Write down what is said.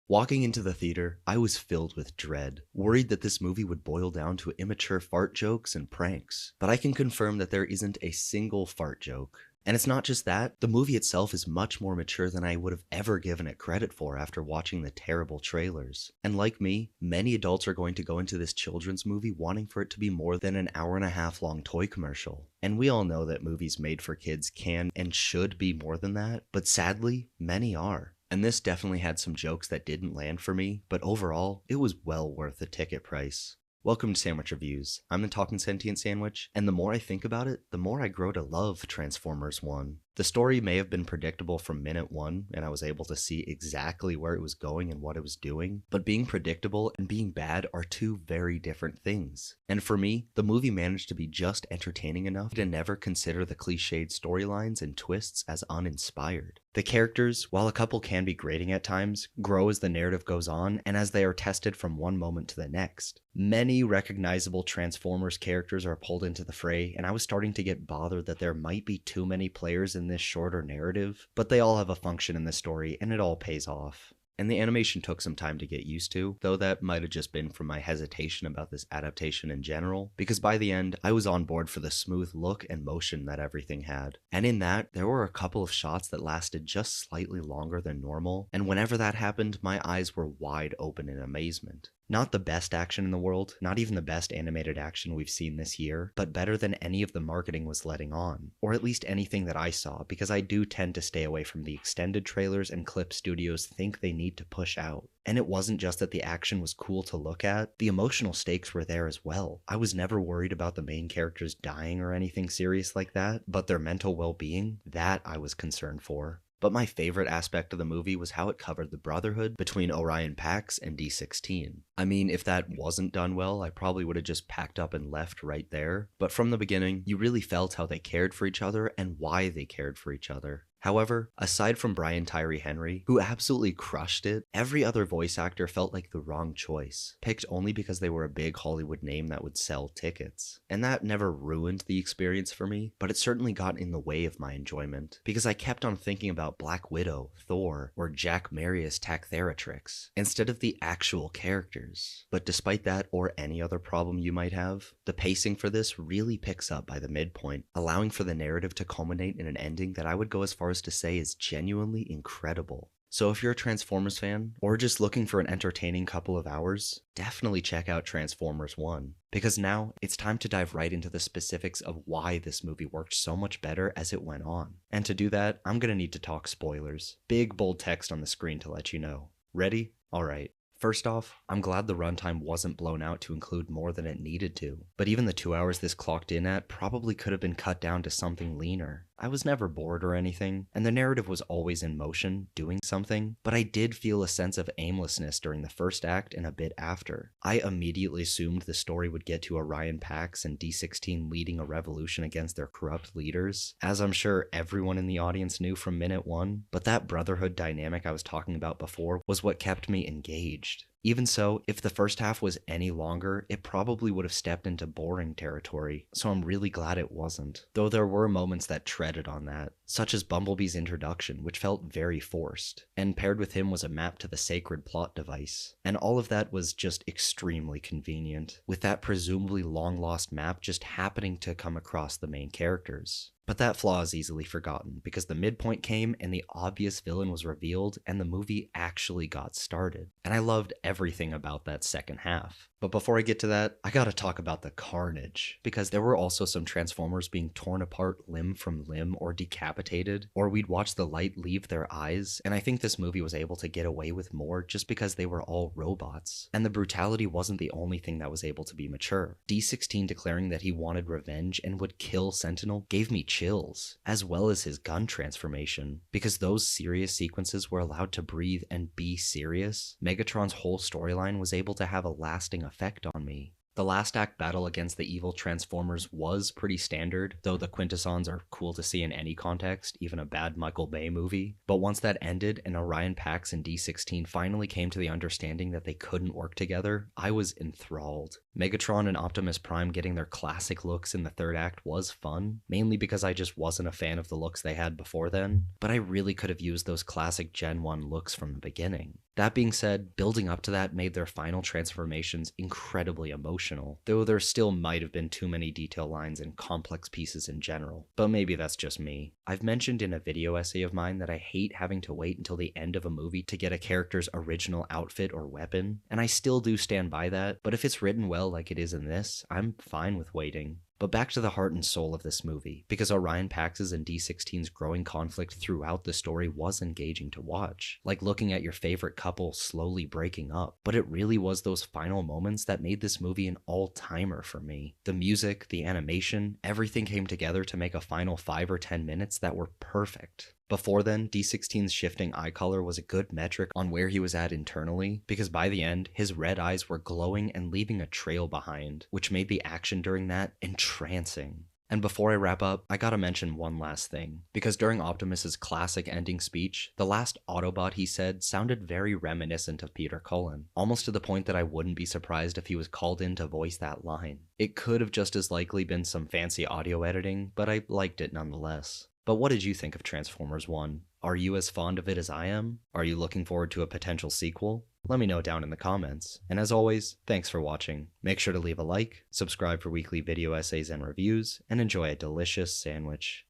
Walking into the theater, I was filled with dread, worried that this movie would boil down to immature fart jokes and pranks. But I can confirm that there isn't a single fart joke. And it's not just that, the movie itself is much more mature than I would have ever given it credit for after watching the terrible trailers. And like me, many adults are going to go into this children's movie wanting for it to be more than an hour-and-a-half long toy commercial. And we all know that movies made for kids can and should be more than that, but sadly, many are. And this definitely had some jokes that didn't land for me, but overall, it was well worth the ticket price. Welcome to Sandwich Reviews. I'm the Talking Sentient Sandwich, and the more I think about it, the more I grow to love Transformers 1. The story may have been predictable from minute one, and I was able to see exactly where it was going and what it was doing, but being predictable and being bad are two very different things. And for me, the movie managed to be just entertaining enough to never consider the cliched storylines and twists as uninspired. The characters, while a couple can be grating at times, grow as the narrative goes on and as they are tested from one moment to the next. Many recognizable Transformers characters are pulled into the fray, and I was starting to get bothered that there might be too many players in this shorter narrative, but they all have a function in the story and it all pays off. And the animation took some time to get used to, though that might have just been from my hesitation about this adaptation in general, because by the end, I was on board for the smooth look and motion that everything had. And in that, there were a couple of shots that lasted just slightly longer than normal, and whenever that happened, my eyes were wide open in amazement. Not the best action in the world, not even the best animated action we've seen this year, but better than any of the marketing was letting on, or at least anything that I saw, because I do tend to stay away from the extended trailers and clips studios think they need to push out. And it wasn't just that the action was cool to look at, the emotional stakes were there as well. I was never worried about the main characters dying or anything serious like that, but their mental well-being, that I was concerned for. But my favorite aspect of the movie was how it covered the brotherhood between Orion Pax and D16. I mean, if that wasn't done well, I probably would have just packed up and left right there. But from the beginning, you really felt how they cared for each other and why they cared for each other. However, aside from Brian Tyree Henry, who absolutely crushed it, every other voice actor felt like the wrong choice, picked only because they were a big Hollywood name that would sell tickets. And that never ruined the experience for me, but it certainly got in the way of my enjoyment, because I kept on thinking about Black Widow, Thor, or Jack Marius Tactheratrix, instead of the actual characters. But despite that, or any other problem you might have, the pacing for this really picks up by the midpoint, allowing for the narrative to culminate in an ending that I would go as far as to say is genuinely incredible. So if you're a Transformers fan, or just looking for an entertaining couple of hours, definitely check out Transformers 1. Because now, it's time to dive right into the specifics of why this movie worked so much better as it went on. And to do that, I'm gonna need to talk spoilers. Big bold text on the screen to let you know. Ready? Alright. First off, I'm glad the runtime wasn't blown out to include more than it needed to, but even the 2 hours this clocked in at probably could have been cut down to something leaner. I was never bored or anything, and the narrative was always in motion, doing something, but I did feel a sense of aimlessness during the first act and a bit after. I immediately assumed the story would get to Orion Pax and D16 leading a revolution against their corrupt leaders, as I'm sure everyone in the audience knew from minute one, but that brotherhood dynamic I was talking about before was what kept me engaged. Even so, if the first half was any longer, it probably would have stepped into boring territory, so I'm really glad it wasn't. Though there were moments that treaded on that, such as Bumblebee's introduction, which felt very forced, and paired with him was a map to the sacred plot device. And all of that was just extremely convenient, with that presumably long-lost map just happening to come across the main characters. But that flaw is easily forgotten, because the midpoint came and the obvious villain was revealed and the movie actually got started. And I loved everything about that second half. But before I get to that, I gotta talk about the carnage, because there were also some Transformers being torn apart limb from limb or decapitated, or we'd watch the light leave their eyes, and I think this movie was able to get away with more just because they were all robots. And the brutality wasn't the only thing that was able to be mature. D16 declaring that he wanted revenge and would kill Sentinel gave me chills, as well as his gun transformation, because those serious sequences were allowed to breathe and be serious. Megatron's whole storyline was able to have a lasting effect on me. The last act battle against the evil Transformers was pretty standard, though the Quintessons are cool to see in any context, even a bad Michael Bay movie. But once that ended and Orion Pax and D16 finally came to the understanding that they couldn't work together, I was enthralled. Megatron and Optimus Prime getting their classic looks in the third act was fun, mainly because I just wasn't a fan of the looks they had before then, but I really could have used those classic Gen 1 looks from the beginning. That being said, building up to that made their final transformations incredibly emotional, though there still might have been too many detail lines and complex pieces in general, but maybe that's just me. I've mentioned in a video essay of mine that I hate having to wait until the end of a movie to get a character's original outfit or weapon, and I still do stand by that, but if it's written well like it is in this, I'm fine with waiting. But back to the heart and soul of this movie, because Orion Pax's and D16's growing conflict throughout the story was engaging to watch, like looking at your favorite couple slowly breaking up. But it really was those final moments that made this movie an all-timer for me. The music, the animation, everything came together to make a final 5 or 10 minutes that were perfect. Before then, D16's shifting eye color was a good metric on where he was at internally, because by the end, his red eyes were glowing and leaving a trail behind, which made the action during that entrancing. And before I wrap up, I gotta mention one last thing, because during Optimus's classic ending speech, the last Autobot he said sounded very reminiscent of Peter Cullen, almost to the point that I wouldn't be surprised if he was called in to voice that line. It could have just as likely been some fancy audio editing, but I liked it nonetheless. But what did you think of Transformers 1? Are you as fond of it as I am? Are you looking forward to a potential sequel? Let me know down in the comments. And as always, thanks for watching. Make sure to leave a like, subscribe for weekly video essays and reviews, and enjoy a delicious sandwich.